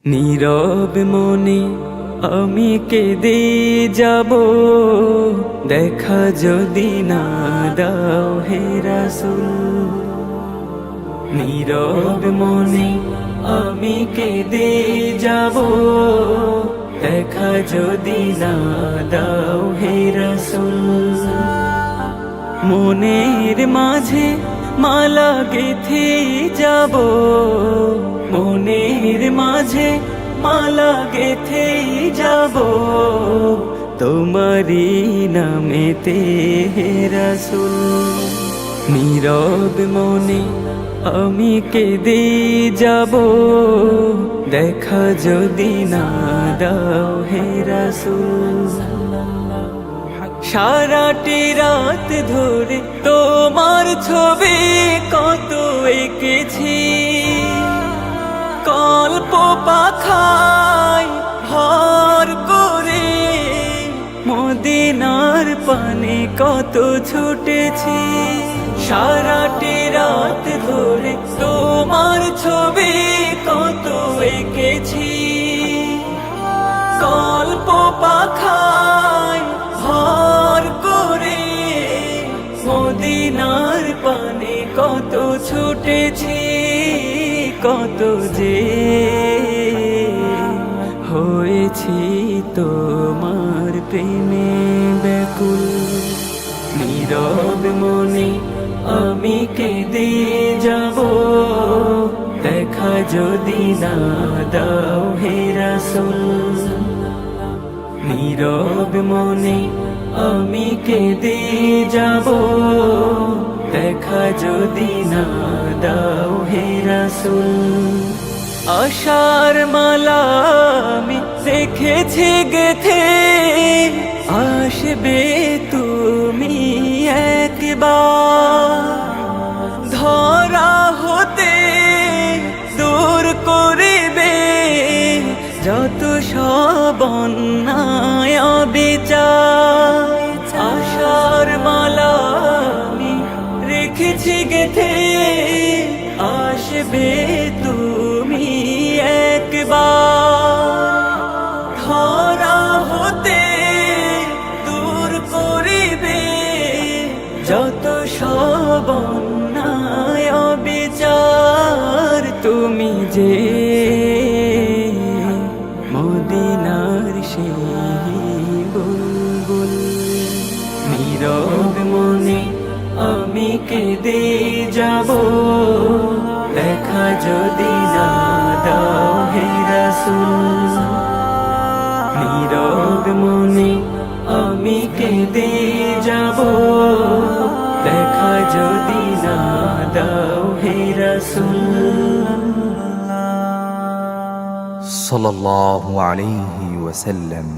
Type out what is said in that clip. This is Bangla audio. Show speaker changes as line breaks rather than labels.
নীরব মনে আমি কেঁদে যাব, দেখা যদি না দাও হে রাসূল। নীরব মনে আমি কেঁদে যাব, দেখা যদি না দাও হে রাসূল। মনের মাঝে মালা গেঁথে যাব, মনের মাঝে মালা গেঁথে যাব, তোমারি নামেতে হে রাসূল। নীরব মনে আমি কেঁদে যাব, দেখা যদি না দাও হে রাসূল। সারাটি রাত ধরে তোমার ছবি কত এঁকেছি, কল্প পাখায় ভর করে মদিনার পানে কত ছুটেছি। সারাটি রাত ধরে তোমার ছবি কত এঁকেছি, কল্প পাখায় ভর করে মদিনার পানে কত ছুটেছি। কত যে হয়েছি তোমার প্রেমে ব্যাকুল। নীরব মনে আমি কেঁদে যাব, দেখা যদি না দাও হে রাসূল। নীরব মনে আমি কেঁদে যাব, দেখা যদি না দাও হে রাসূল। আশার মালা আমি দেখেছি গেথে, আসবে তুমি একবার। ধরা হতে দূর করিবে যত সব অন্যায় অবিচার। আশার মালা আমি রেখেছি গেথে, আসবে তুমি একবার। ধরা হতে দূর করিবে যত সব অন্যায় অবিচার। তুমি যে মদিনার সেই বুলবুল। নীরব মনে আমি কেঁদে যাব, দেখা যদি না দাও হে রাসূল। নীরব মনে আমি কেঁদে যাব, দেখা যদি না দাও হে রাসূল।
সাল্লাল্লাহু আলাইহি ওয়াসাল্লাম।